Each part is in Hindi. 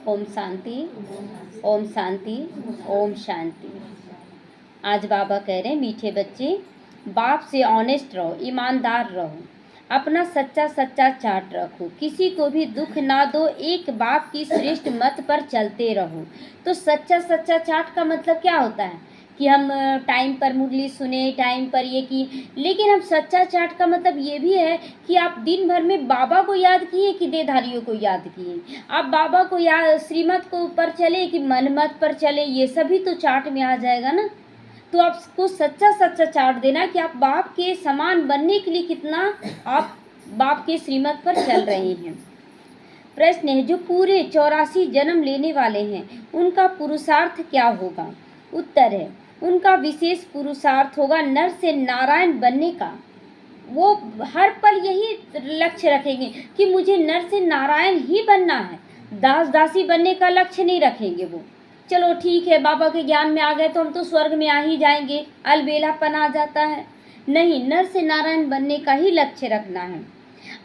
ओम शांति, ओम शांति, ओम शांति। आज बाबा कह रहे हैं मीठे बच्चे, बाप से ऑनेस्ट रहो, ईमानदार रहो, अपना सच्चा सच्चा चार्ट रखो, किसी को भी दुख ना दो, एक बाप की श्रेष्ठ मत पर चलते रहो। तो सच्चा सच्चा चार्ट का मतलब क्या होता है कि हम टाइम पर मुरली सुने, टाइम पर ये की, लेकिन हम सच्चा चार्ट का मतलब ये भी है कि आप दिन भर में बाबा को याद किए कि देहधारियों को याद किए, आप बाबा को याद, श्रीमत को ऊपर चले कि मनमत पर चले, ये सभी तो चार्ट में आ जाएगा ना। तो आपको सच्चा सच्चा चार्ट देना कि आप बाप के समान बनने के लिए कितना आप बाप के श्रीमत पर चल रहे हैं। प्रश्न है, जो पूरे 84 जन्म लेने वाले हैं उनका पुरुषार्थ क्या होगा? उत्तर है, उनका विशेष पुरुषार्थ होगा नर से नारायण बनने का। वो हर पल यही लक्ष्य रखेंगे कि मुझे नर से नारायण ही बनना है, दास दासी बनने का लक्ष्य नहीं रखेंगे वो। चलो ठीक है, बाबा के ज्ञान में आ गए तो हम तो स्वर्ग में आ ही जाएंगे, अलबेलापन आ जाता है। नहीं, नर से नारायण बनने का ही लक्ष्य रखना है।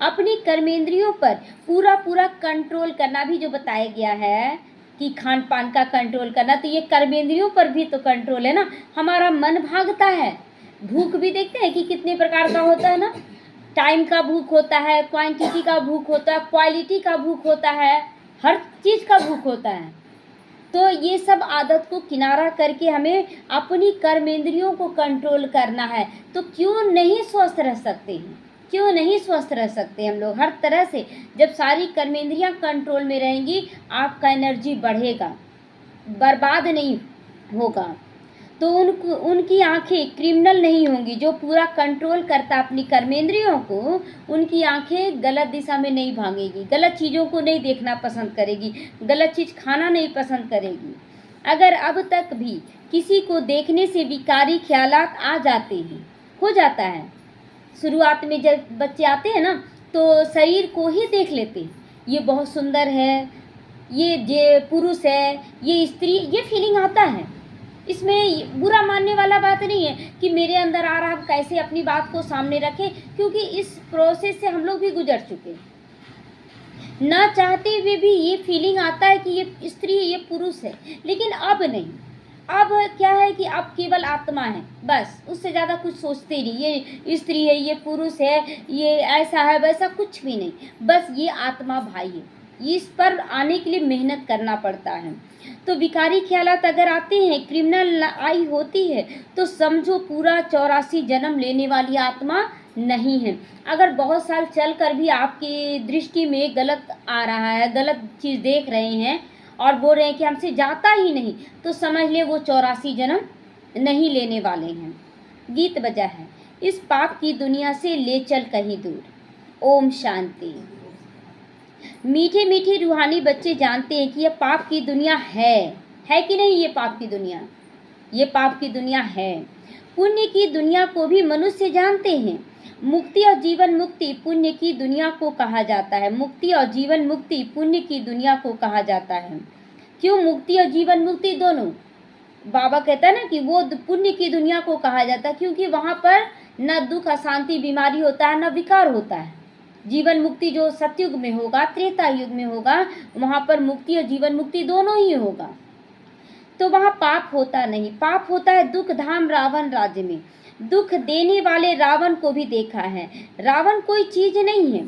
अपनी कर्मेंद्रियों पर पूरा पूरा कंट्रोल करना भी जो बताया गया है कि खान पान का कंट्रोल करना, तो ये कर्मेंद्रियों पर भी तो कंट्रोल है ना। हमारा मन भागता है, भूख भी देखते हैं कि कितने प्रकार का होता है ना। टाइम का भूख होता है, क्वांटिटी का भूख होता है, क्वालिटी का भूख होता है, हर चीज़ का भूख होता है। तो ये सब आदत को किनारा करके हमें अपनी कर्मेंद्रियों को कंट्रोल करना है। तो क्यों नहीं स्वस्थ रह सकते हैं, क्यों नहीं स्वस्थ रह सकते हम लोग हर तरह से? जब सारी कर्मेंद्रियां कंट्रोल में रहेंगी, आपका एनर्जी बढ़ेगा, बर्बाद नहीं होगा। तो उनकी आंखें क्रिमिनल नहीं होंगी। जो पूरा कंट्रोल करता अपनी कर्मेंद्रियों को, उनकी आंखें गलत दिशा में नहीं भागेगी, गलत चीज़ों को नहीं देखना पसंद करेगी, गलत चीज़ खाना नहीं पसंद करेगी। अगर अब तक भी किसी को देखने से विकारी ख्यालात आ जाते हैं, हो जाता है, शुरुआत में जब बच्चे आते हैं ना तो शरीर को ही देख लेते हैं, ये बहुत सुंदर है, ये पुरुष है, ये स्त्री, ये फीलिंग आता है। इसमें बुरा मानने वाला बात नहीं है कि मेरे अंदर आ रहा, हम कैसे अपनी बात को सामने रखें, क्योंकि इस प्रोसेस से हम लोग भी गुजर चुके हैं। ना चाहते हुए भी ये फीलिंग आता है कि ये स्त्री है, ये पुरुष है। लेकिन अब नहीं, अब क्या है कि अब केवल आत्मा है, बस उससे ज़्यादा कुछ सोचते नहीं। ये स्त्री है, ये पुरुष है, ये ऐसा है, वैसा कुछ भी नहीं, बस ये आत्मा भाई है। इस पर आने के लिए मेहनत करना पड़ता है। तो विकारी ख्यालात अगर आते हैं, क्रिमिनल आई होती है, तो समझो पूरा 84 जन्म लेने वाली आत्मा नहीं है। अगर बहुत साल चल कर भी आपकी दृष्टि में गलत आ रहा है, गलत चीज़ देख रहे हैं और बोल रहे हैं कि हमसे जाता ही नहीं, तो समझ ले वो 84 जन्म नहीं लेने वाले हैं। गीत बजा है, इस पाप की दुनिया से ले चल कहीं दूर। ओम शांति। मीठे मीठे रूहानी बच्चे जानते हैं कि यह पाप की दुनिया है कि नहीं? ये पाप की दुनिया, ये पाप की दुनिया है। पुण्य की दुनिया को भी मनुष्य जानते हैं। मुक्ति और जीवन मुक्ति पुण्य की दुनिया को कहा जाता है। मुक्ति और जीवन मुक्ति पुण्य की दुनिया को कहा जाता है। क्यों मुक्ति और जीवन मुक्ति दोनों? बाबा कहता है ना कि वो पुण्य की दुनिया को कहा जाता है, क्योंकि वहाँ पर न दुख, अशांति, बीमारी होता है, न विकार होता है। जीवन मुक्ति जो सतयुग में होगा, त्रेता युग में होगा, वहाँ पर मुक्ति और जीवन मुक्ति दोनों ही होगा। तो वहाँ पाप होता नहीं। पाप होता है दुख धाम रावण राज्य में। दुख देने वाले रावण को भी देखा है। रावण कोई चीज़ नहीं है।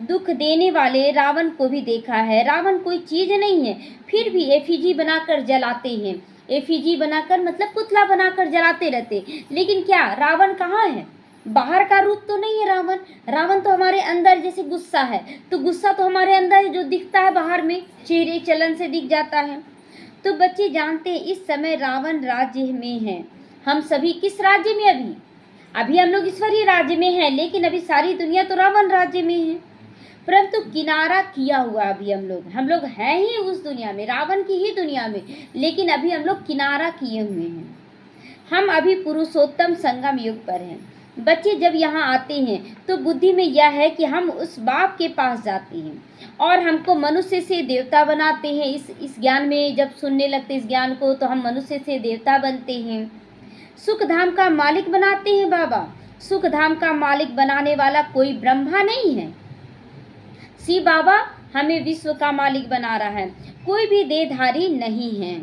दुख देने वाले रावण को भी देखा है। रावण कोई चीज़ नहीं है, फिर भी एफिजी बनाकर जलाते हैं। एफिजी बनाकर मतलब पुतला बनाकर जलाते रहते। लेकिन क्या रावण कहाँ है? बाहर का रूप तो नहीं है रावण। रावण तो हमारे अंदर, जैसे गुस्सा है तो गुस्सा तो हमारे अंदर जो दिखता है बाहर में, चेहरे चलन से दिख जाता है। तो बच्चे जानते हैं इस समय रावण राज्य में है। हम सभी किस राज्य में? अभी हम लोग ईश्वरीय राज्य में हैं, लेकिन अभी सारी दुनिया तो रावण राज्य में है। परंतु किनारा किया हुआ अभी हम लोग हैं ही उस दुनिया में, रावण की ही दुनिया में, लेकिन अभी हम लोग किनारा किए हुए हैं। हम अभी पुरुषोत्तम संगम युग पर हैं। बच्चे जब यहाँ आते हैं तो बुद्धि में यह है कि हम उस बाप के पास जाते हैं और हमको मनुष्य से देवता बनाते हैं। इस ज्ञान में जब सुनने लगते इस ज्ञान को, तो हम मनुष्य से देवता बनते हैं, सुख धाम का मालिक बनाते हैं बाबा। सुख धाम का मालिक बनाने वाला कोई ब्रह्मा नहीं है। शिव बाबा हमें विश्व का मालिक बना रहा है। कोई भी देहधारी नहीं है।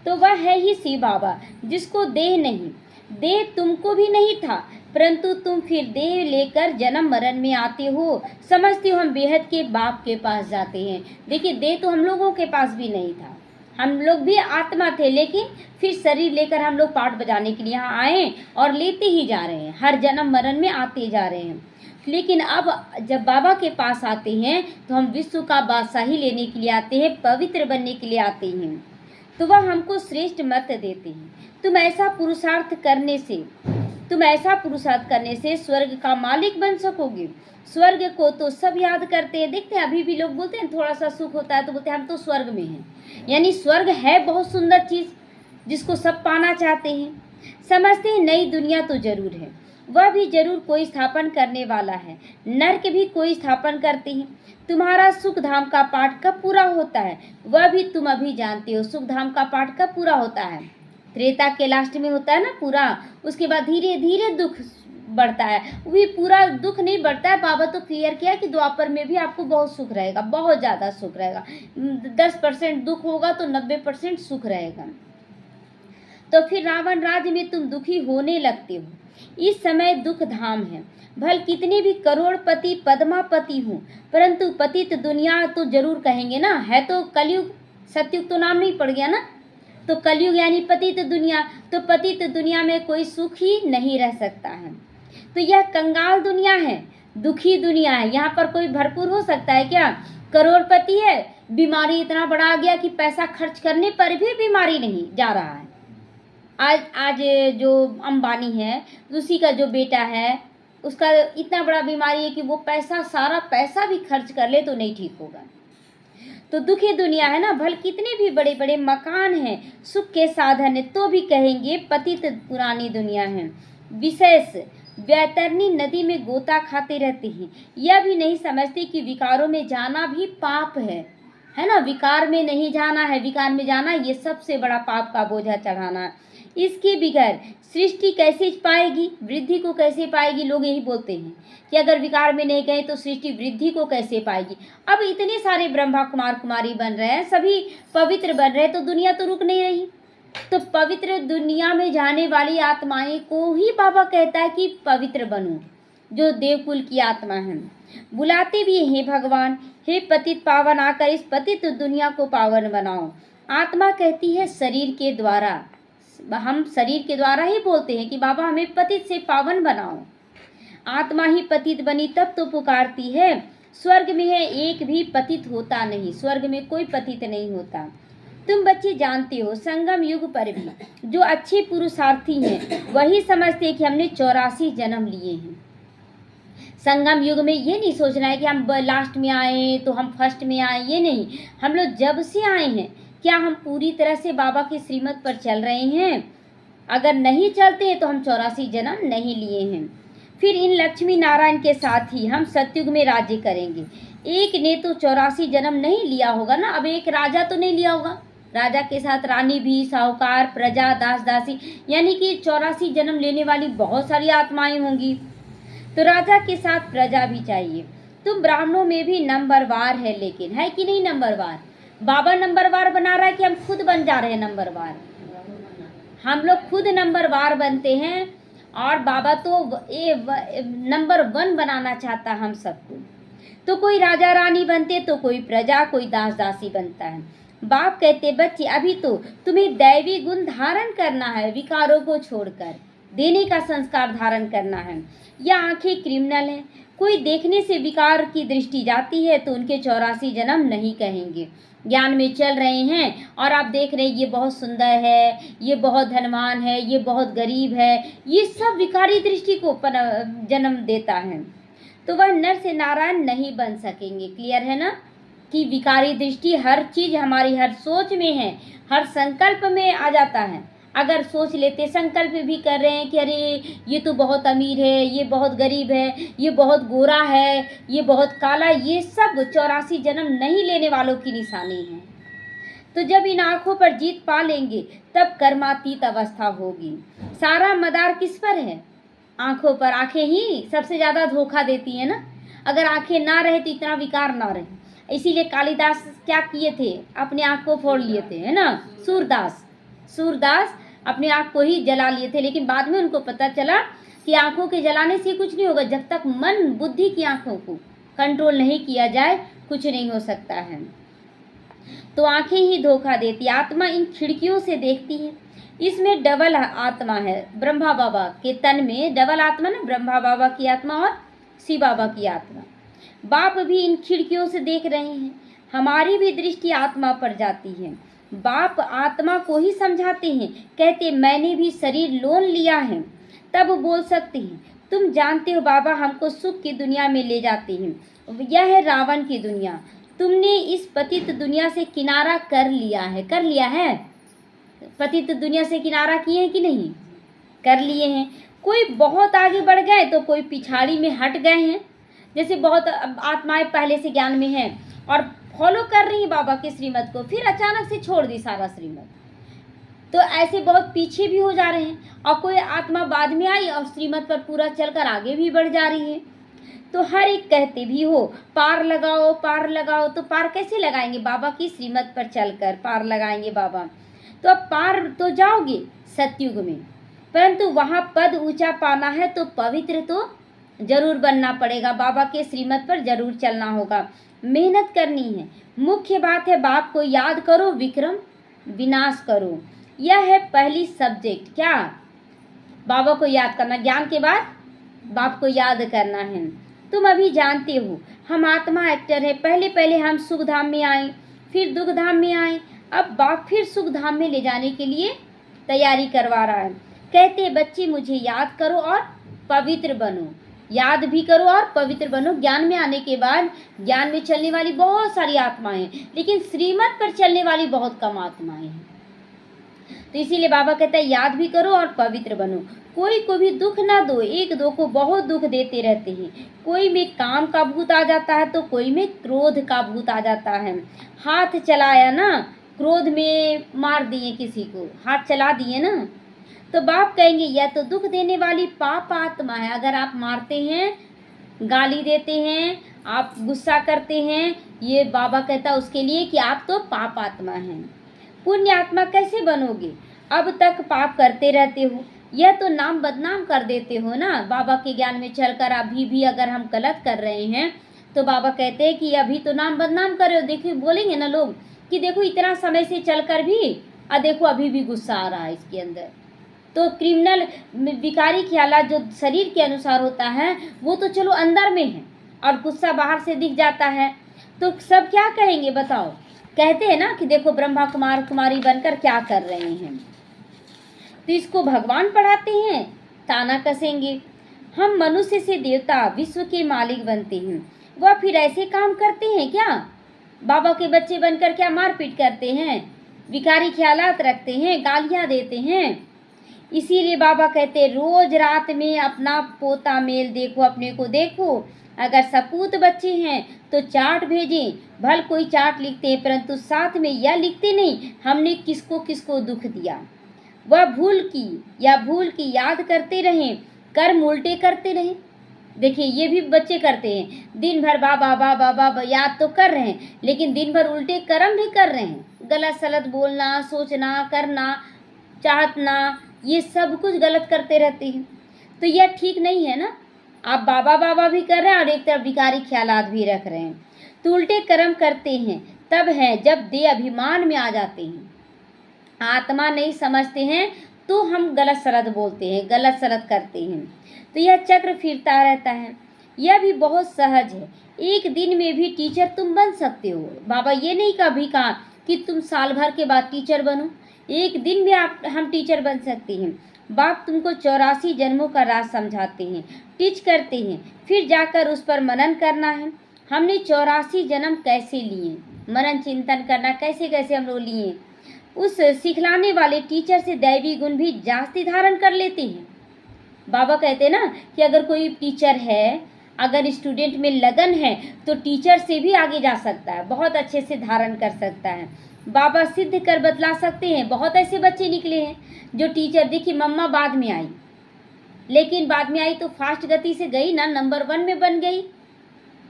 तो वह है ही शिव बाबा जिसको देह नहीं, देह तुमको भी नहीं था, परंतु तुम फिर देह लेकर जन्म मरण में आते हो। समझते हो हम बेहद के बाप के पास जाते हैं। देखिए, देह तो हम लोगों के पास भी नहीं था, हम लोग भी आत्मा थे, लेकिन फिर शरीर लेकर हम लोग पाठ बजाने के लिए यहाँ आए और लेते ही जा रहे हैं, हर जन्म मरण में आते जा रहे हैं। लेकिन अब जब बाबा के पास आते हैं तो हम विश्व का बादशाही लेने के लिए आते हैं, पवित्र बनने के लिए आते हैं। तो वह हमको श्रेष्ठ मत देते हैं, तुम ऐसा पुरुषार्थ करने से स्वर्ग का मालिक बन सकोगे। स्वर्ग को तो सब याद करते हैं, देखते हैं अभी भी लोग बोलते हैं थोड़ा सा सुख होता है तो बोलते हैं हम तो स्वर्ग में हैं। यानी स्वर्ग है बहुत सुंदर चीज़ जिसको सब पाना चाहते हैं। समझते हैं नई दुनिया तो जरूर है, वह भी जरूर कोई स्थापन करने वाला है, नर्क भी कोई स्थापन करते हैं। तुम्हारा सुख धाम का पाठ कब पूरा होता है वह भी तुम अभी जानते हो। सुख धाम का पाठ कब पूरा होता है? त्रेता के लास्ट में होता है ना पूरा, उसके बाद धीरे धीरे दुख बढ़ता है। वही पूरा दुख नहीं बढ़ता है, बाबा तो क्लियर किया कि द्वापर में भी आपको बहुत सुख रहेगा, बहुत ज़्यादा सुख रहेगा। 10% दुख होगा तो 90% सुख रहेगा। तो फिर रावण राज्य में तुम दुखी होने लगते हो। इस समय दुख धाम है, भल कितने भी करोड़पति पद्मापति हूँ, परंतु पतित दुनिया तो जरूर कहेंगे ना, है तो कलयुग, सतयुग तो नाम नहीं पड़ गया ना, तो कलयुग यानी पतित दुनिया। तो पतित दुनिया में कोई सुख ही नहीं रह सकता है। तो यह कंगाल दुनिया है, दुखी दुनिया है। यहाँ पर कोई भरपूर हो सकता है क्या? करोड़पति है, बीमारी इतना बड़ा आ गया कि पैसा खर्च करने पर भी बीमारी नहीं जा रहा है। आज जो अंबानी है, उसी का जो बेटा है, उसका इतना बड़ा बीमारी है कि वो सारा पैसा भी खर्च कर ले तो नहीं ठीक होगा। तो दुखी दुनिया है ना, भल कितने भी बड़े बड़े मकान हैं, सुख के साधन है, तो भी कहेंगे पतित पुरानी दुनिया है। विशेष वैतरणी नदी में गोता खाते रहते हैं, यह भी नहीं समझते कि विकारों में जाना भी पाप है ना। विकार में नहीं जाना है, विकार में जाना ये सबसे बड़ा पाप का बोझा चढ़ाना। इसके बगैर सृष्टि कैसे पाएगी, वृद्धि को कैसे पाएगी? लोग यही बोलते हैं कि अगर विकार में नहीं गए तो सृष्टि वृद्धि को कैसे पाएगी। अब इतने सारे ब्रह्मा कुमार कुमारी बन रहे हैं, सभी पवित्र बन रहे हैं, तो दुनिया तो रुक नहीं रही। तो पवित्र दुनिया में जाने वाली आत्माएं को ही बाबा कहता है कि पवित्र बनो, जो देवकुल की आत्मा है। बुलाते भी हे भगवान, हे पतित पावन, आकर इस पतित दुनिया को पावन बनाओ। आत्मा कहती है शरीर के द्वारा, हम शरीर के द्वारा ही बोलते हैं कि बाबा हमें पतित से पावन बनाओ। आत्मा ही पतित बनी तब तो पुकारती है। स्वर्ग में है एक भी पतित होता नहीं, स्वर्ग में कोई पतित नहीं होता। तुम बच्चे जानते हो संगम युग पर भी जो अच्छे पुरुषार्थी हैं वही समझते हैं कि हमने 84 जन्म लिए हैं। संगम युग में ये नहीं सोचना है कि हम लास्ट में आए तो हम फर्स्ट में आए, ये नहीं। हम लोग जब से आए हैं, क्या हम पूरी तरह से बाबा की श्रीमत पर चल रहे हैं? अगर नहीं चलते हैं तो हम 84 जन्म नहीं लिए हैं। फिर इन लक्ष्मी नारायण के साथ ही हम सतयुग में राज्य करेंगे। एक ने तो 84 जन्म नहीं लिया होगा ना, अब एक राजा तो नहीं लिया होगा, राजा के साथ रानी भी, साहूकार, प्रजा, दास दासी, यानी कि 84 जन्म लेने वाली बहुत सारी आत्माएं होंगी। तो राजा के साथ प्रजा भी चाहिए। तुम ब्राह्मणों में भी नंबरवार है, लेकिन है कि नहीं नंबरवार? बाबा नंबरवार बना रहा है कि हम खुद बन जा रहे हैं नंबरवार? हम लोग खुद नंबरवार बनते हैं और बाबा तो नंबर 1 बनाना चाहता हम सबको। तो कोई राजा रानी बनते, तो कोई प्रजा, कोई दास दासी बनता है। बाप कहते बच्चे अभी तो तुम्हें दैवी गुण धारण करना है, विकारों को छोड़कर देने का संस्कार धारण करना है। या आंखें क्रिमिनल हैं, कोई देखने से विकार की दृष्टि जाती है तो उनके 84 जन्म नहीं कहेंगे। ज्ञान में चल रहे हैं और आप देख रहे हैं ये बहुत सुंदर है, ये बहुत धनवान है, ये बहुत गरीब है, ये सब विकारी दृष्टि को जन्म देता है। तो वह नर से नारायण नहीं बन सकेंगे। क्लियर है ना कि विकारी दृष्टि हर चीज़ हमारी हर सोच में है, हर संकल्प में आ जाता है। अगर सोच लेते, संकल्प भी कर रहे हैं कि अरे ये तो बहुत अमीर है, ये बहुत गरीब है, ये बहुत गोरा है, ये बहुत काला, ये सब 84 जन्म नहीं लेने वालों की निशानी है। तो जब इन आँखों पर जीत पा लेंगे तब कर्मातीत अवस्था होगी। सारा मदार किस पर है? आँखों पर। आँखें ही सबसे ज़्यादा धोखा देती है ना। अगर आँखें ना रहे तो इतना विकार ना रहे। इसीलिए कालिदास क्या किए थे, अपने आँख को फोड़ लिए थे, है ना। सूरदास अपने आँख को ही जला लिए थे, लेकिन बाद में उनको पता चला कि आँखों के जलाने से कुछ नहीं होगा, जब तक मन बुद्धि की आँखों को कंट्रोल नहीं किया जाए कुछ नहीं हो सकता है। तो आंखें ही धोखा देती, आत्मा इन खिड़कियों से देखती है। इसमें डबल आत्मा है, ब्रह्मा बाबा के तन में डबल आत्मा ना, ब्रह्मा बाबा की आत्मा और शिव बाबा की आत्मा। बाप भी इन खिड़कियों से देख रहे हैं, हमारी भी दृष्टि आत्मा पर जाती है। बाप आत्मा को ही समझाते हैं, कहते मैंने भी शरीर लोन लिया है। तब बोल सकते हैं, तुम जानते हो बाबा हमको सुख की दुनिया में ले जाते हैं, यह है रावण की दुनिया। तुमने इस पतित दुनिया से किनारा कर लिया है, पतित दुनिया से किनारा किए हैं कि नहीं, कर लिए हैं। कोई बहुत आगे बढ़ गए तो कोई पिछाड़ी में हट गए हैं। जैसे बहुत आत्माएं पहले से ज्ञान में हैं और फॉलो कर रही हैं बाबा के श्रीमत को, फिर अचानक से छोड़ दी सारा श्रीमत, तो ऐसे बहुत पीछे भी हो जा रहे हैं। और कोई आत्मा बाद में आई और श्रीमत पर पूरा चलकर आगे भी बढ़ जा रही है। तो हर एक कहते भी हो पार लगाओ, तो पार कैसे लगाएंगे, बाबा की श्रीमत पर चलकर पार लगाएंगे बाबा। तो अब पार तो जाओगे सतयुग में, परंतु वहाँ पद ऊंचा पाना है तो पवित्र तो जरूर बनना पड़ेगा, बाबा के श्रीमत पर जरूर चलना होगा, मेहनत करनी है। मुख्य बात है बाप को याद करो, विक्रम विनाश करो। यह है पहली सब्जेक्ट, क्या, बाबा को याद करना। ज्ञान के बाद बाप को याद करना है। तुम अभी जानते हो हम आत्मा एक्टर है, पहले हम सुख धाम में आए, फिर दुख धाम में आए, अब बाप फिर सुख धाम में ले जाने के लिए तैयारी करवा रहा है। कहते बच्चे मुझे याद करो और पवित्र बनो, याद भी करो और पवित्र बनो। ज्ञान में आने के बाद ज्ञान में चलने वाली बहुत सारी आत्माएं हैं, लेकिन श्रीमत पर चलने वाली बहुत कम आत्माएं हैं। तो इसीलिए बाबा कहता है याद भी करो और पवित्र बनो। कोई को भी दुख ना दो, एक दो को बहुत दुख देते रहते हैं। कोई में काम का भूत आ जाता है तो कोई में क्रोध का भूत आ जाता है। हाथ चलाया ना, क्रोध में मार दिए किसी को, हाथ चला दिए ना, तो बाप कहेंगे यह तो दुख देने वाली पाप आत्मा है। अगर आप मारते हैं, गाली देते हैं, आप गुस्सा करते हैं, ये बाबा कहता है उसके लिए कि आप तो पाप आत्मा हैं। पुण्य आत्मा कैसे बनोगे, अब तक पाप करते रहते हो, यह तो नाम बदनाम कर देते हो ना। बाबा के ज्ञान में चलकर अभी भी अगर हम गलत कर रहे हैं तो बाबा कहते हैं कि अभी तो नाम बदनाम कर रहे हो। देखिए बोलेंगे ना लोग कि देखो इतना समय से चलकर भी देखो अभी भी गुस्सा आ रहा है इसके अंदर। तो क्रिमिनल विकारी ख्यालात जो शरीर के अनुसार होता है वो तो चलो अंदर में है और गुस्सा बाहर से दिख जाता है, तो सब क्या कहेंगे बताओ। कहते हैं ना कि देखो ब्रह्मा कुमार कुमारी बनकर क्या कर रहे हैं, तो इसको भगवान पढ़ाते हैं, ताना कसेंगे। हम मनुष्य से देवता विश्व के मालिक बनते हैं, वह फिर ऐसे काम करते हैं क्या, बाबा के बच्चे बनकर क्या मारपीट करते हैं, विकारी ख्यालात रखते हैं, गालियाँ देते हैं। इसीलिए बाबा कहते रोज रात में अपना पोता मेल देखो, अपने को देखो। अगर सपूत बच्चे हैं तो चार्ट भेजें, भल कोई चार्ट लिखते हैं परंतु साथ में यह लिखते नहीं हमने किसको किसको दुख दिया। वह भूल की याद करते रहें, कर्म उल्टे करते रहें। देखिए ये भी बच्चे करते हैं, दिन भर बाबा बाबा बाबा याद तो कर रहे हैं लेकिन दिन भर उल्टे कर्म भी कर रहे हैं, गलत सलत बोलना, सोचना, करना, चाहना, ये सब कुछ गलत करते रहते हैं। तो यह ठीक नहीं है ना, आप बाबा बाबा भी कर रहे हैं और एक तरफ विकारी ख्यालात भी रख रहे हैं। तो उल्टे कर्म करते हैं तब हैं जब देह अभिमान में आ जाते हैं, आत्मा नहीं समझते हैं तो हम गलत सलत बोलते हैं, गलत सलत करते हैं। तो यह चक्र फिरता रहता है। यह भी बहुत सहज है, एक दिन में भी टीचर तुम बन सकते हो। बाबा ये नहीं कभी कहा कि तुम साल भर के बाद टीचर बनो, एक दिन भी हम टीचर बन सकते हैं। बाप तुमको 84 जन्मों का राज समझाते हैं, टीच करते हैं, फिर जाकर उस पर मनन करना है। हमने 84 जन्म कैसे लिए, मनन चिंतन करना कैसे कैसे हम लोग लिए। उस सिखलाने वाले टीचर से दैवी गुण भी जास्ती धारण कर लेते हैं। बाबा कहते हैं ना कि अगर कोई टीचर है, अगर स्टूडेंट में लगन है तो टीचर से भी आगे जा सकता है, बहुत अच्छे से धारण कर सकता है। बाबा सिद्ध कर बतला सकते हैं। बहुत ऐसे बच्चे निकले हैं जो टीचर, देखिए मम्मा बाद में आई, लेकिन बाद में आई तो फास्ट गति से गई ना, नंबर 1 में बन गई।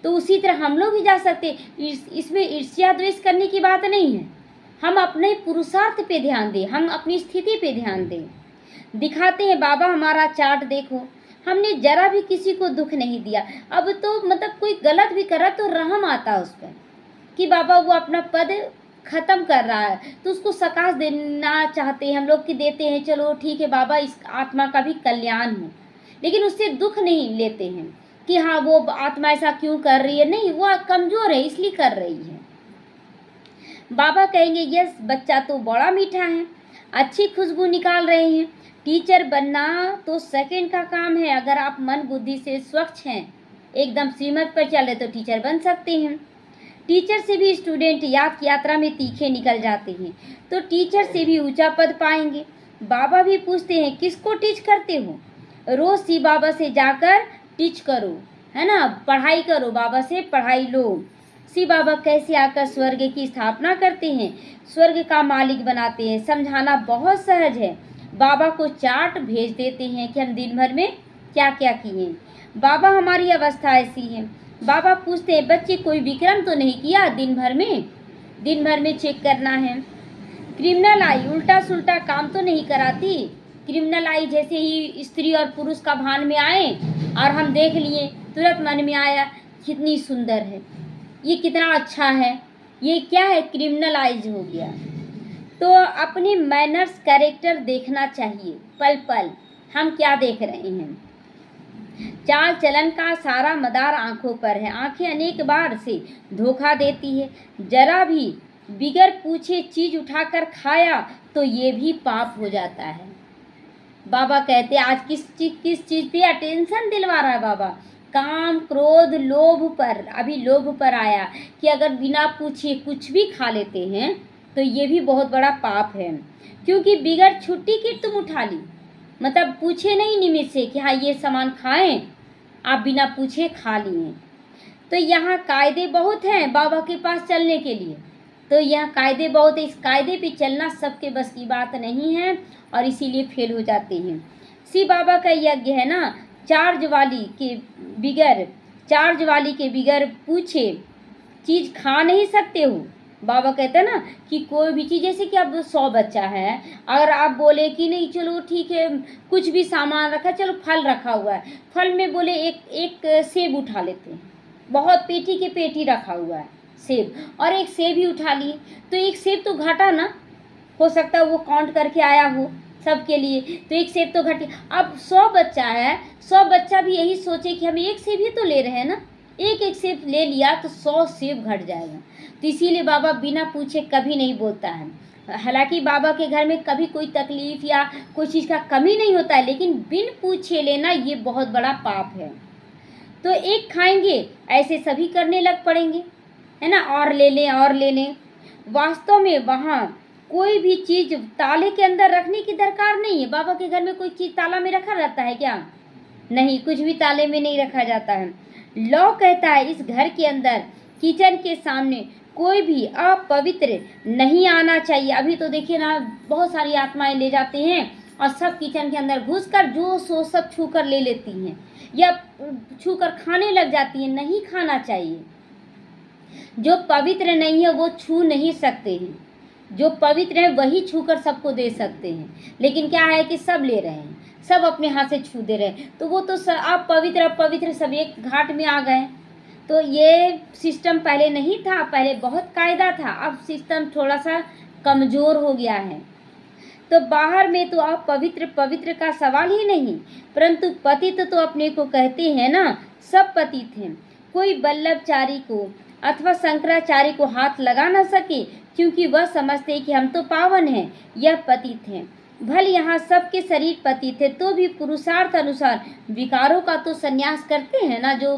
तो उसी तरह हम लोग भी जा सकते। इसमें ईर्ष्या द्वेष करने की बात नहीं है। हम अपने पुरुषार्थ पे ध्यान दें, हम अपनी स्थिति पे ध्यान दें। दिखाते हैं बाबा हमारा चार्ट देखो, हमने जरा भी किसी को दुख नहीं दिया। अब तो मतलब कोई गलत भी कर रहा तो रहम आता उस पर कि बाबा वो अपना पद खत्म कर रहा है तो उसको सकाश देना चाहते हैं हम लोग कि देते हैं, चलो ठीक है बाबा इस आत्मा का भी कल्याण हो, लेकिन उससे दुख नहीं लेते हैं कि हाँ वो आत्मा ऐसा क्यों कर रही है। नहीं, वो कमजोर है इसलिए कर रही है। बाबा कहेंगे यस बच्चा तो बड़ा मीठा है, अच्छी खुशबू निकाल रहे हैं। टीचर बनना तो सेकंड का काम है। अगर आप मन बुद्धि से स्वच्छ हैं, एकदम श्रीमत पर चले तो टीचर बन सकते हैं। टीचर से भी स्टूडेंट यात्रा में तीखे निकल जाते हैं तो टीचर से भी ऊंचा पद पाएंगे। बाबा भी पूछते हैं किसको टीच करते हो? रोज सी बाबा से जाकर टीच करो, है ना, पढ़ाई करो, बाबा से पढ़ाई लो। सी बाबा कैसे आकर स्वर्ग की स्थापना करते हैं, स्वर्ग का मालिक बनाते हैं। समझाना बहुत सहज है। बाबा को चार्ट भेज देते हैं कि हम दिन भर में क्या क्या किए। बाबा हमारी अवस्था ऐसी है। बाबा पूछते हैं बच्चे कोई विक्रम तो नहीं किया दिन भर में चेक करना है। क्रिमिनल आई उल्टा सुल्टा काम तो नहीं कराती। क्रिमिनल आई जैसे ही स्त्री और पुरुष का भान में आए और हम देख लिए, तुरंत मन में आया कितनी सुंदर है, ये कितना अच्छा है, ये क्या है, क्रिमिनल आइज हो गया। तो अपने मैनर्स कैरेक्टर देखना चाहिए, पल पल हम क्या देख रहे हैं। चाल चलन का सारा मदार आंखों पर है। आंखें अनेक बार से धोखा देती है। जरा भी बिगर पूछे चीज उठाकर खाया तो ये भी पाप हो जाता है। बाबा कहते हैं आज किस चीज पे अटेंशन दिलवा रहा है बाबा? काम क्रोध लोभ पर। अभी लोभ पर आया कि अगर बिना पूछे कुछ भी खा लेते हैं तो ये भी बहुत बड़ा पाप है, क्योंकि बिगर छुट्टी की तुम उठा ली, मतलब पूछे नहीं निमित्त से कि हाँ ये सामान खाएं, आप बिना पूछे खा लिए। तो यहाँ कायदे बहुत हैं बाबा के पास चलने के लिए, तो यह कायदे बहुत है। इस कायदे पे चलना सबके बस की बात नहीं है और इसीलिए फेल हो जाते हैं। सी बाबा का यज्ञ है ना, चार्ज वाली के बिगर पूछे चीज़ खा नहीं सकते हो। बाबा कहते हैं ना कि कोई भी चीज़, जैसे कि अब 100 बच्चा है, अगर आप बोले कि नहीं चलो ठीक है कुछ भी सामान रखा, चलो फल रखा हुआ है, फल में बोले एक सेब उठा लेते हैं, बहुत पेटी के पेटी रखा हुआ है सेब, और एक सेब ही उठा लिए तो एक सेब तो घटा ना, हो सकता है वो काउंट करके आया हो सबके लिए, तो एक सेब तो घटे। अब 100 बच्चा है, 100 बच्चा भी यही सोचे कि हम एक सेब ही तो ले रहे हैं ना, एक सेब ले लिया तो 100 सेब घट जाएगा। तो इसीलिए बाबा बिना पूछे कभी नहीं बोलता है। हालांकि बाबा के घर में कभी कोई तकलीफ या कोई चीज़ का कमी नहीं होता है, लेकिन बिन पूछे लेना ये बहुत बड़ा पाप है। तो एक खाएंगे ऐसे सभी करने लग पड़ेंगे, है ना, और ले लें। वास्तव में वहाँ कोई भी चीज़ ताले के अंदर रखने की दरकार नहीं है। बाबा के घर में कोई चीज़ ताला में रखा रहता है क्या? नहीं, कुछ भी ताले में नहीं रखा जाता है। लॉ कहता है इस घर के अंदर किचन के सामने कोई भी अपवित्र नहीं आना चाहिए। अभी तो देखिए ना बहुत सारी आत्माएं ले जाते हैं और सब किचन के अंदर घुसकर जो सो सब छू कर ले लेती हैं या छू कर खाने लग जाती हैं। नहीं खाना चाहिए। जो पवित्र नहीं है वो छू नहीं सकते हैं, जो पवित्र है वही छू कर सबको दे सकते हैं। लेकिन क्या है कि सब ले रहे हैं, सब अपने हाथ से छू दे रहे हैं, तो वो तो आप पवित्र सब एक घाट में आ गए। तो ये सिस्टम पहले नहीं था, पहले बहुत कायदा था, अब सिस्टम थोड़ा सा कमज़ोर हो गया है। तो बाहर में तो आप पवित्र का सवाल ही नहीं, परंतु पतित तो अपने को कहते हैं ना, सब पतित हैं। कोई वल्लभचारी को अथवा शंकराचार्य को हाथ लगा न सके, क्योंकि वह समझते कि हम तो पावन हैं, यह पतित हैं। भले यहाँ सबके शरीर पतित है तो भी पुरुषार्थ अनुसार विकारों का तो संन्यास करते हैं ना। जो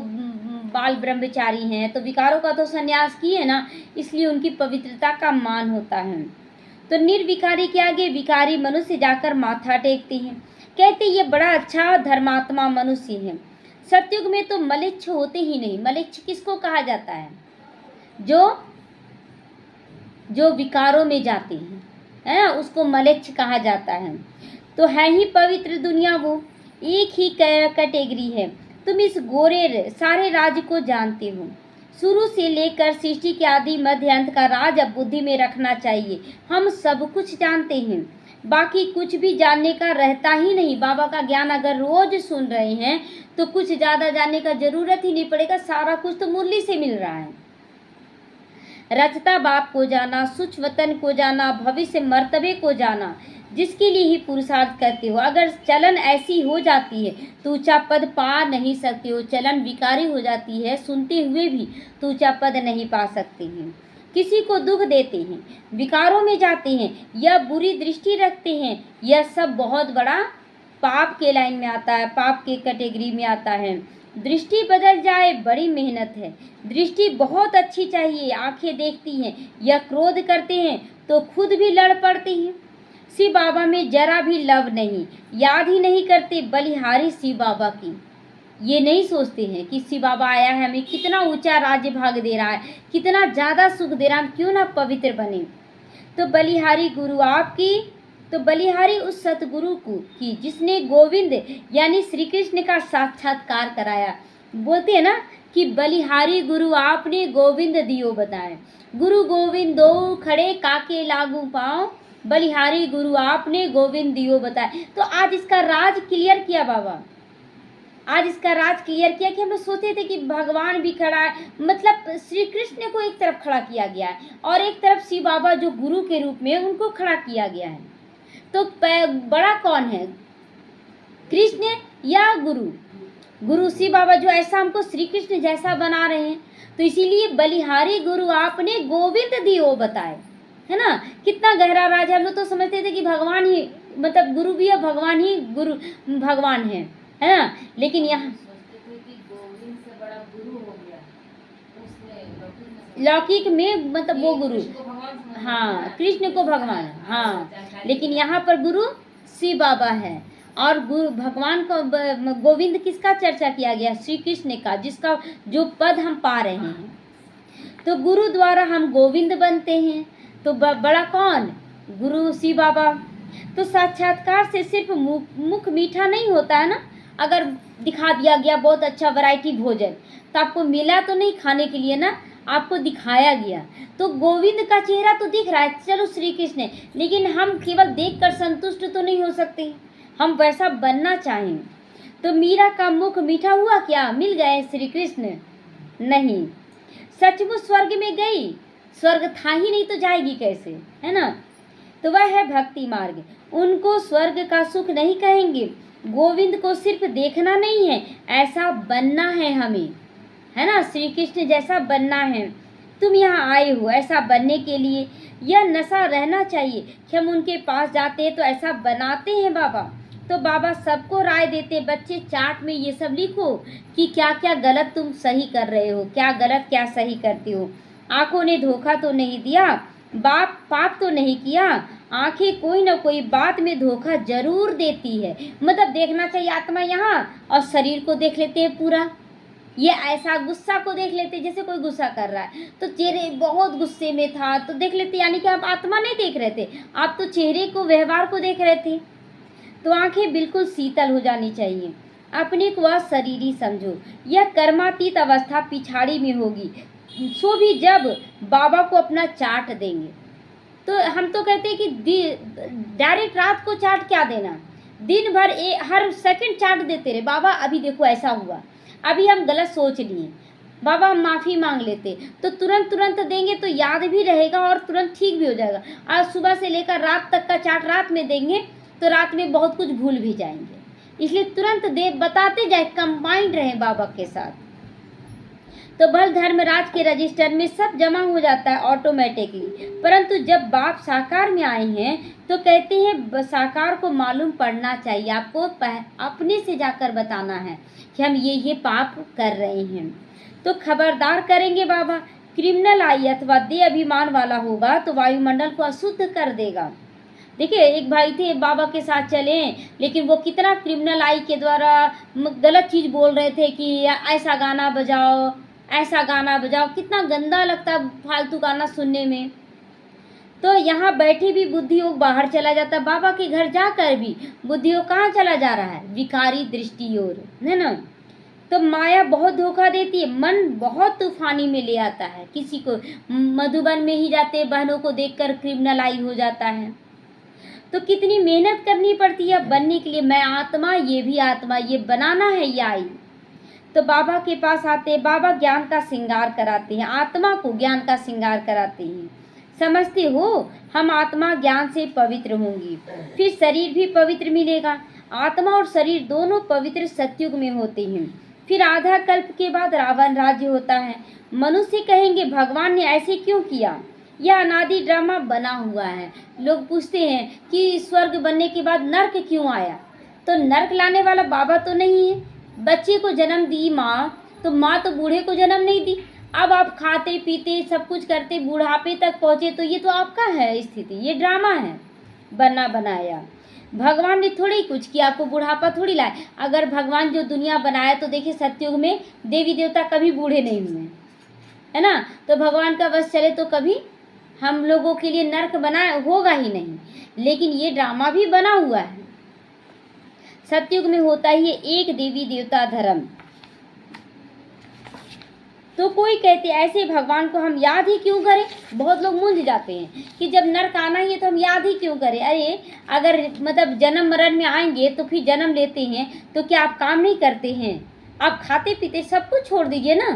बाल ब्रह्मचारी हैं तो विकारों का तो संन्यास किए ना, इसलिए उनकी पवित्रता का मान होता है। तो निर्विकारी के आगे विकारी मनुष्य जाकर माथा टेकते हैं, कहते ये बड़ा अच्छा धर्मात्मा मनुष्य है। सतयुग में तो मलेच्छ होते ही नहीं। मलेच्छ किसको कहा जाता है? जो विकारों में जाते हैं, है ना, उसको मलेच्छ कहा जाता है। तो है ही पवित्र दुनिया वो, एक ही कैटेगरी है। तुम इस गोरे सारे राज को जानते हो। शुरू से लेकर सृष्टि के आदि मध्य अंत का राज अब बुद्धि में रखना चाहिए। हम सब कुछ जानते हैं, बाकी कुछ भी जानने का रहता ही नहीं। बाबा का ज्ञान अगर रोज सुन रहे हैं तो कुछ ज़्यादा जानने का ज़रूरत ही नहीं पड़ेगा, सारा कुछ तो मुरली से मिल रहा है। रचता बाप को जाना, सूक्ष्म वतन को जाना, भविष्य मर्तबे को जाना, जिसके लिए ही पुरुषार्थ करते हो। अगर चलन ऐसी हो जाती है तो ऊंचा पद पा नहीं सकते हो। चलन विकारी हो जाती है सुनते हुए भी तो ऊंचा पद नहीं पा सकते हैं। किसी को दुख देते हैं, विकारों में जाते हैं या बुरी दृष्टि रखते हैं, यह सब बहुत बड़ा पाप के लाइन में आता है, पाप के कैटेगरी में आता है। दृष्टि बदल जाए बड़ी मेहनत है। दृष्टि बहुत अच्छी चाहिए, आंखें देखती हैं या क्रोध करते हैं तो खुद भी लड़ पड़ते हैं। शिव बाबा में जरा भी लव नहीं, याद ही नहीं करते बलिहारी शिव बाबा की। ये नहीं सोचते हैं कि शिव बाबा आया है, हमें कितना ऊंचा राज्य भाग दे रहा है, कितना ज़्यादा सुख दे रहा है, हम क्यों ना पवित्र बने। तो बलिहारी गुरु आपकी, तो बलिहारी उस सतगुरु को की जिसने गोविंद यानी श्री कृष्ण का साक्षात्कार कराया। बोलते हैं ना कि बलिहारी गुरु आपने गोविंद दियो बताए। गुरु गोविंद दो खड़े काके लागू पाओ, बलिहारी गुरु आपने गोविंद दियो बताए। तो आज इसका राज क्लियर किया बाबा, आज इसका राज क्लियर किया कि हम लोग सोचते थे कि भगवान भी खड़ा है, मतलब श्री कृष्ण को एक तरफ खड़ा किया गया है और एक तरफ शिव बाबा जो गुरु के रूप में उनको खड़ा किया गया है। तो बड़ा कौन है, कृष्ण या गुरु? गुरु शिव बाबा जो ऐसा हमको श्री कृष्ण जैसा बना रहे हैं। तो इसीलिए बलिहारी गुरु आपने गोविंद दियो बताए, है ना। कितना गहरा राज है। हम लोग तो समझते थे कि भगवान ही, मतलब गुरु भी है, भगवान ही गुरु भगवान है ना। लेकिन यहाँ लौकिक में मतलब वो गुरु, हाँ कृष्ण को भगवान, हाँ, लेकिन यहाँ पर गुरु शिव बाबा है। और गुरु भगवान को गोविंद किसका चर्चा किया गया? श्री कृष्ण का, जिसका जो पद हम पा रहे हैं। तो गुरु द्वारा हम गोविंद बनते हैं। तो बड़ा कौन? गुरु शिव बाबा। तो साक्षात्कार से सिर्फ मुख मीठा नहीं होता है ना। अगर दिखा दिया गया बहुत अच्छा वैरायटी भोजन, तो आपको मिला तो नहीं खाने के लिए ना, आपको दिखाया गया। तो गोविंद का चेहरा तो दिख रहा है, चलो श्री कृष्ण है, लेकिन हम केवल देखकर संतुष्ट तो नहीं हो सकते, हम वैसा बनना चाहें। तो मीरा का मुख मीठा हुआ क्या? मिल गए श्री कृष्ण? नहीं। सचमुच स्वर्ग में गई? स्वर्ग था ही नहीं तो जाएगी कैसे, है ना। तो वह है भक्ति मार्ग। उनको स्वर्ग का सुख नहीं कहेंगे। गोविंद को सिर्फ देखना नहीं है, ऐसा बनना है हमें, है ना, श्री कृष्ण जैसा बनना है। तुम यहाँ आए हो ऐसा बनने के लिए। यह नशा रहना चाहिए कि हम उनके पास जाते तो ऐसा बनाते हैं बाबा। तो बाबा सबको राय देते, बच्चे चार्ट में ये सब लिखो कि क्या क्या गलत तुम सही कर रहे हो, क्या गलत क्या सही करते हो। आँखों ने धोखा तो नहीं दिया, पाप तो नहीं किया। आंखें कोई ना कोई बात में धोखा जरूर देती है। मतलब देखना चाहिए आत्मा यहाँ, और शरीर को देख लेते हैं पूरा। ये ऐसा गुस्सा को देख लेते जैसे कोई गुस्सा कर रहा है, तो चेहरे बहुत गुस्से में था तो देख लेते, यानी कि आप आत्मा नहीं देख रहे थे, आप तो चेहरे को, व्यवहार को देख रहे थे। तो आंखें बिल्कुल शीतल हो जानी चाहिए। अपने को वह शरीरी समझो। यह कर्मातीत अवस्था पिछाड़ी में होगी, सो भी जब बाबा को अपना चार्ट देंगे। तो हम तो कहते हैं कि डायरेक्ट रात को चार्ट क्या देना, दिन भर हर सेकंड चार्ट देते रहे। बाबा अभी देखो ऐसा हुआ, अभी हम गलत सोच लिए, बाबा हम माफ़ी मांग लेते, तो तुरंत देंगे तो याद भी रहेगा और तुरंत ठीक भी हो जाएगा। आज सुबह से लेकर रात तक का चार्ट रात में देंगे तो रात में बहुत कुछ भूल भी जाएंगे। इसलिए तुरंत दे, बताते जाए, कंबाइंड रहे बाबा के साथ। तो बल धर्मराज के रजिस्टर में सब जमा हो जाता है ऑटोमेटिकली। परंतु जब बाप साकार में आए हैं तो कहते हैं साकार को मालूम पड़ना चाहिए, आपको अपने से जाकर बताना है कि हम ये पाप कर रहे हैं। तो खबरदार करेंगे बाबा। क्रिमिनल आई अथवा दे अभिमान वाला होगा तो वायुमंडल को अशुद्ध कर देगा। देखिए एक भाई थे बाबा के साथ चले, लेकिन वो कितना क्रिमिनल आई के द्वारा गलत चीज़ बोल रहे थे कि ऐसा गाना बजाओ, ऐसा गाना बजाओ। कितना गंदा लगता फालतू गाना सुनने में। तो यहाँ बैठे भी बुद्धि योग बाहर चला जाता, बाबा के घर जाकर भी बुद्धि योग कहाँ चला जा रहा है? विकारी दृष्टि ओर, है ना। तो माया बहुत धोखा देती है, मन बहुत तूफानी में ले आता है। किसी को मधुबन में ही जाते बहनों को देखकर क्रिमिनल हो जाता है। तो कितनी मेहनत करनी पड़ती है बनने के लिए। मैं आत्मा, ये भी आत्मा, ये बनाना है ये आई। तो बाबा के पास आते हैं, बाबा ज्ञान का श्रृंगार कराते हैं, आत्मा को ज्ञान का श्रृंगार कराते हैं। समझते हो, हम आत्मा ज्ञान से पवित्र होंगी, फिर शरीर भी पवित्र मिलेगा। आत्मा और शरीर दोनों पवित्र सतयुग में होते हैं। फिर आधा कल्प के बाद रावण राज्य होता है। मनुष्य कहेंगे भगवान ने ऐसे क्यों किया, यह अनादि ड्रामा बना हुआ है। लोग पूछते हैं कि स्वर्ग बनने के बाद नर्क क्यों आया, तो नर्क लाने वाला बाबा तो नहीं है। बच्चे को जन्म दी माँ, तो माँ तो बूढ़े को जन्म नहीं दी। अब आप खाते पीते सब कुछ करते बुढ़ापे तक पहुँचे, तो ये तो आपका है स्थिति, ये ड्रामा है बना बनाया। भगवान ने थोड़ी कुछ किया, आपको बुढ़ापा थोड़ी लाए। अगर भगवान जो दुनिया बनाया, तो देखिए सतयुग में देवी देवता कभी बूढ़े नहीं हुए, है ना। तो भगवान का बस चले तो कभी हम लोगों के लिए नर्क बना होगा ही नहीं। लेकिन ये ड्रामा भी बना हुआ है। सतयुग में होता ही है एक देवी देवता धर्म। तो कोई कहते ऐसे भगवान को हम याद ही क्यों करें। बहुत लोग मूंझ जाते हैं कि जब नर्क आना ही है तो हम याद ही क्यों करें। अरे अगर मतलब जन्म मरण में आएंगे तो फिर जन्म लेते हैं, तो क्या आप काम नहीं करते हैं? आप खाते पीते सब कुछ छोड़ दीजिए ना,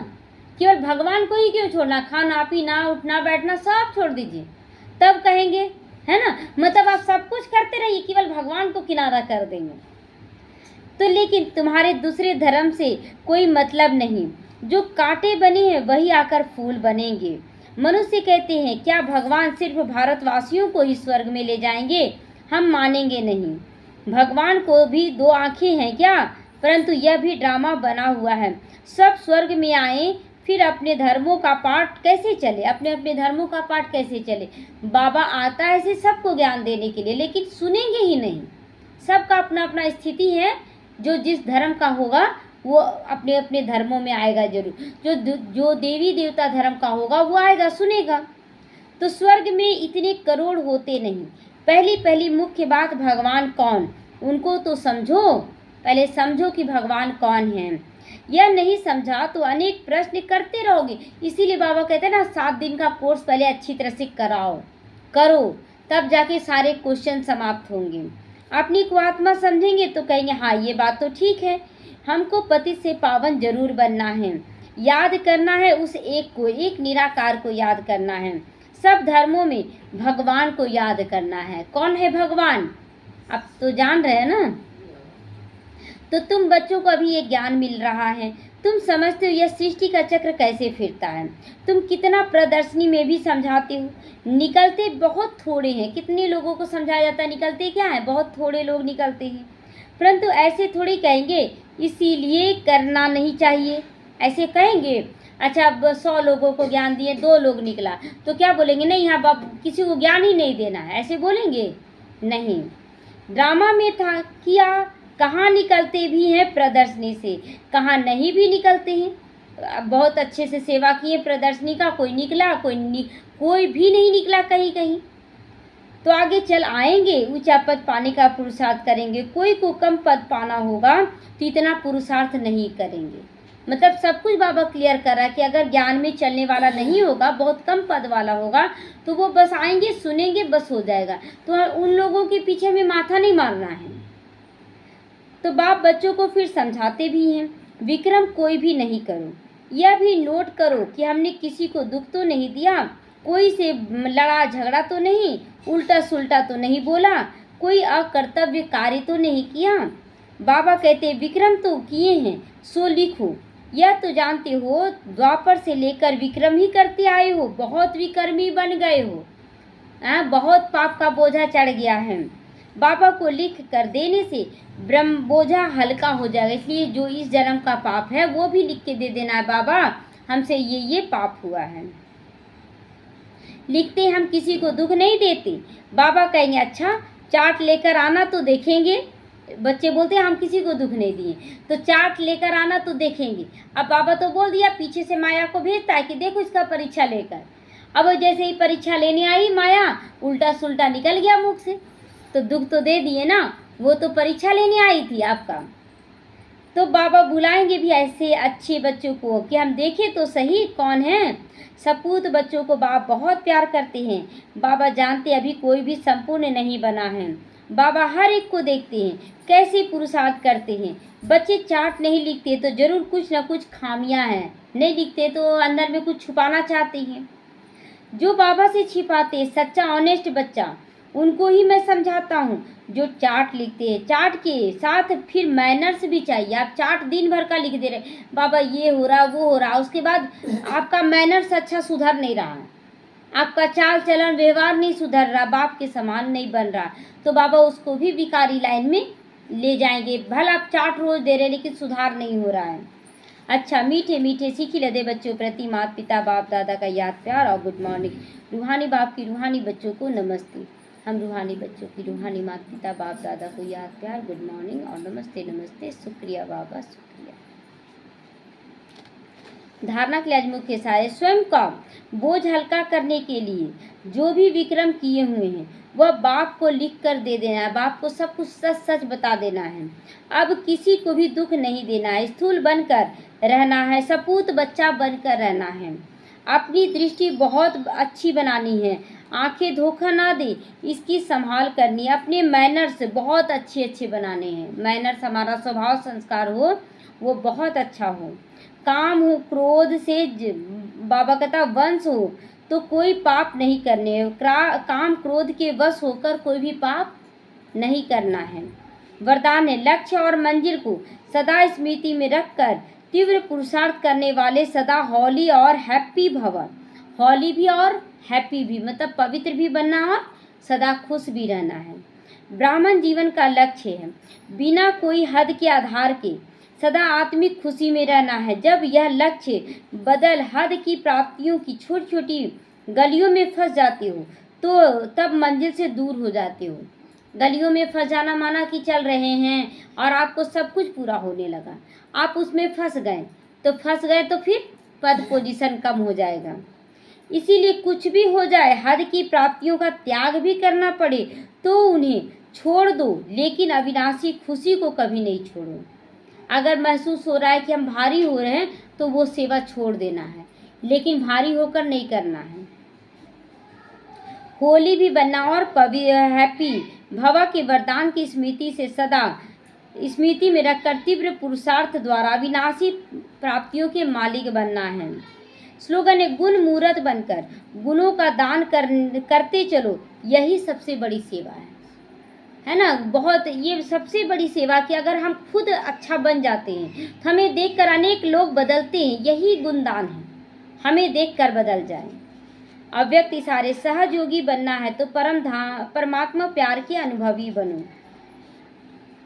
केवल भगवान को ही क्यों छोड़ना, खाना पीना उठना बैठना सब छोड़ दीजिए, तब कहेंगे, है ना। मतलब आप सब कुछ करते रहिए, केवल भगवान को किनारा कर देंगे। तो लेकिन तुम्हारे दूसरे धर्म से कोई मतलब नहीं, जो कांटे बने हैं वही आकर फूल बनेंगे। मनुष्य कहते हैं क्या भगवान सिर्फ भारतवासियों को ही स्वर्ग में ले जाएंगे, हम मानेंगे नहीं। भगवान को भी दो आंखें हैं क्या, परंतु यह भी ड्रामा बना हुआ है। सब स्वर्ग में आए, फिर अपने धर्मों का पाठ कैसे चले, अपने अपने धर्मों का पाठ कैसे चले। बाबा आता है ऐसे सबको ज्ञान देने के लिए, लेकिन सुनेंगे ही नहीं। सबका अपना अपना स्थिति है, जो जिस धर्म का होगा वो अपने अपने धर्मों में आएगा जरूर। जो देवी देवता धर्म का होगा वो आएगा, सुनेगा। तो स्वर्ग में इतने करोड़ होते नहीं। पहली मुख्य बात, भगवान कौन, उनको तो समझो, पहले समझो कि भगवान कौन है। यह नहीं समझा तो अनेक प्रश्न करते रहोगे। इसीलिए बाबा कहते हैं ना, 7 दिन का कोर्स पहले अच्छी तरह से करो, तब जाके सारे क्वेश्चन समाप्त होंगे। अपनी को आत्मा समझेंगे तो कहेंगे हाँ ये बात तो ठीक है, हमको पति से पावन जरूर बनना है। याद करना है उस एक को, एक निराकार को याद करना है। सब धर्मों में भगवान को याद करना है। कौन है भगवान, अब तो जान रहे हैं ना। तो तुम बच्चों को अभी ये ज्ञान मिल रहा है, तुम समझते हो यह सृष्टि का चक्र कैसे फिरता है। तुम कितना प्रदर्शनी में भी समझाते हो, निकलते बहुत थोड़े हैं। कितने लोगों को समझाया जाता है, निकलते क्या है, बहुत थोड़े लोग निकलते हैं। परंतु ऐसे थोड़ी कहेंगे इसीलिए करना नहीं चाहिए, ऐसे कहेंगे। अच्छा अब 100 लोगों को ज्ञान दिए, 2 लोग निकला, तो क्या बोलेंगे, नहीं हाँ बाप किसी को ज्ञान ही नहीं देना है, ऐसे बोलेंगे नहीं। ड्रामा में था किया, कहाँ निकलते भी हैं प्रदर्शनी से, कहाँ नहीं भी निकलते हैं। बहुत अच्छे से सेवा किए प्रदर्शनी का, कोई निकला कोई भी नहीं निकला कहीं। तो आगे चल आएंगे, ऊंचा पद पाने का पुरुषार्थ करेंगे। कोई को कम पद पाना होगा तो इतना पुरुषार्थ नहीं करेंगे। मतलब सब कुछ बाबा क्लियर कर रहा है कि अगर ज्ञान में चलने वाला नहीं होगा, बहुत कम पद वाला होगा, तो वो बस आएंगे सुनेंगे बस हो जाएगा। तो उन लोगों के पीछे हमें माथा नहीं मारना है। तो बाप बच्चों को फिर समझाते भी हैं, विक्रम कोई भी नहीं करो। यह भी नोट करो कि हमने किसी को दुख तो नहीं दिया, कोई से लड़ा झगड़ा तो नहीं, उल्टा सुल्टा तो नहीं बोला, कोई अकर्तव्य कार्य तो नहीं किया। बाबा कहते विक्रम तो किए हैं सो लिखो। यह तो जानते हो द्वापर से लेकर विक्रम ही करते आए हो, बहुत विक्रमी बन गए हो, बहुत पाप का बोझा चढ़ गया है। बाबा को लिख कर देने से ब्रह्म बोझा हल्का हो जाएगा। इसलिए जो इस जन्म का पाप है वो भी लिख के दे देना है, बाबा हमसे ये पाप हुआ है। लिखते हम किसी को दुख नहीं देते। बाबा कहेंगे अच्छा चार्ट लेकर आना तो देखेंगे। बच्चे बोलते हैं हम किसी को दुख नहीं दिए, तो चार्ट लेकर आना तो देखेंगे। अब बाबा तो बोल दिया, पीछे से माया को भेजता है कि देखो इसका परीक्षा लेकर। अब वो जैसे ही परीक्षा लेने आई माया, उल्टा सुल्टा निकल गया मुख से, तो दुख तो दे दिए ना, वो तो परीक्षा लेने आई थी आपका। तो बाबा बुलाएंगे भी ऐसे अच्छे बच्चों को कि हम देखें तो सही कौन है। सपूत बच्चों को बाबा बहुत प्यार करते हैं। बाबा जानते अभी कोई भी संपूर्ण नहीं बना है। बाबा हर एक को देखते हैं कैसे पुरुषार्थ करते हैं। बच्चे चार्ट नहीं लिखते तो जरूर कुछ ना कुछ खामियां हैं, नहीं लिखते तो अंदर में कुछ छुपाना चाहते हैं। जो बाबा से छिपाते सच्चा ऑनेस्ट बच्चा, उनको ही मैं समझाता हूँ। जो चार्ट लिखते हैं, चार्ट के साथ फिर मैनर्स भी चाहिए। आप चार्ट दिन भर का लिख दे रहे, बाबा ये हो रहा वो हो रहा, उसके बाद आपका मैनर्स अच्छा सुधर नहीं रहा है, आपका चाल चलन व्यवहार नहीं सुधर रहा, बाप के समान नहीं बन रहा, तो बाबा उसको भी विकारी लाइन में ले जाएंगे। भला आप चार्ट रोज दे रहे लेकिन सुधार नहीं हो रहा है। अच्छा, मीठे मीठे सीखी लदे बच्चों प्रति माता पिता बाप दादा का याद प्यार और गुड मॉर्निंग। रूहानी बाप की रूहानी बच्चों को नमस्ते। हम रूहानी बच्चों की रूहानी माता पिता बाप दादा को याद प्यार गुड मॉर्निंग और नमस्ते नमस्ते। शुक्रिया बाबा, शुक्रिया। धारणा के लिए आज मुख्य साय स्वयं का बोझ हल्का करने के लिए जो भी विक्रम किए हुए हैं वह बाप को लिख कर दे देना है। बाप को सब कुछ सच सच बता देना है। अब किसी को भी दुख नहीं देना है। स्थूल बनकर रहना है, सपूत बच्चा बनकर रहना है। अपनी दृष्टि बहुत अच्छी बनानी है, आंखें धोखा ना दे, इसकी संभाल करनी है। अपने मैनर्स बहुत अच्छे अच्छे बनाने हैं। मैनर्स हमारा स्वभाव संस्कार हो वो बहुत अच्छा हो। काम हो, क्रोध से बाबा कहता वंश हो तो कोई पाप नहीं करने। काम क्रोध के वश होकर कोई भी पाप नहीं करना है। वरदान है लक्ष्य और मंजिल को सदा स्मृति में रखकर तीव्र पुरुषार्थ करने वाले सदा हॉली और हैप्पी भव। हॉली भी और हैप्पी भी, मतलब पवित्र भी बनना और सदा खुश भी रहना है। ब्राह्मण जीवन का लक्ष्य है बिना कोई हद के आधार के सदा आत्मिक खुशी में रहना है। जब यह लक्ष्य बदल हद की प्राप्तियों की छोटी छोटी गलियों में फंस जाते हो तो तब मंजिल से दूर हो जाते हो। गलियों में फंस जाना माना कि चल रहे हैं और आपको सब कुछ पूरा होने लगा, आप उसमें फंस गए तो फिर पद पोजीशन कम हो जाएगा। इसीलिए कुछ भी हो जाए, हद की प्राप्तियों का त्याग भी करना पड़े तो उन्हें छोड़ दो, लेकिन अविनाशी खुशी को कभी नहीं छोड़ो। अगर महसूस हो रहा है कि हम भारी हो रहे हैं तो वो सेवा छोड़ देना है, लेकिन भारी होकर नहीं करना है। होली भी बनना और हैप्पी भवा के वरदान की स्मृति से सदा स्मृति में रखकर तीव्र पुरुषार्थ द्वारा अविनाशी प्राप्तियों के मालिक बनना है। स्लोगन है गुण मूर्त बनकर गुणों का दान करते चलो, यही सबसे बड़ी सेवा है ना। बहुत ये सबसे बड़ी सेवा कि अगर हम खुद अच्छा बन जाते हैं तो हमें देखकर अनेक लोग बदलते हैं, यही गुणदान है, हमें देखकर बदल जाए। अव्यक्त इशारे सहयोगी बनना है तो परमात्मा प्यार के अनुभवी बनो।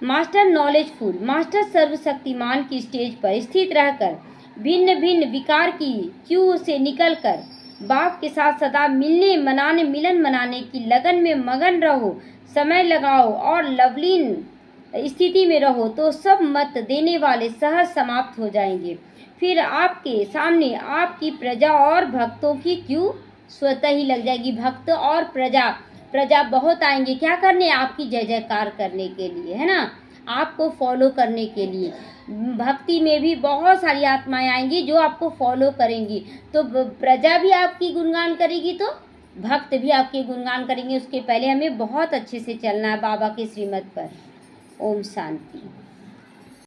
मास्टर नॉलेजफुल, मास्टर सर्वशक्तिमान की स्टेज पर स्थित रहकर भिन्न भिन्न विकार की क्यू से निकलकर बाप के साथ सदा मिलन मनाने की लगन में मगन रहो। समय लगाओ और लवलीन स्थिति में रहो तो सब मत देने वाले सहज समाप्त हो जाएंगे। फिर आपके सामने आपकी प्रजा और भक्तों की क्यू स्वतः ही लग जाएगी। भक्त और प्रजा बहुत आएंगे, क्या करने? आपकी जय जयकार करने के लिए, है ना, आपको फॉलो करने के लिए। भक्ति में भी बहुत सारी आत्माएं आएंगी जो आपको फॉलो करेंगी, तो प्रजा भी आपकी गुणगान करेगी तो भक्त भी आपके गुणगान करेंगे। उसके पहले हमें बहुत अच्छे से चलना है बाबा के श्रीमत पर। ओम शांति।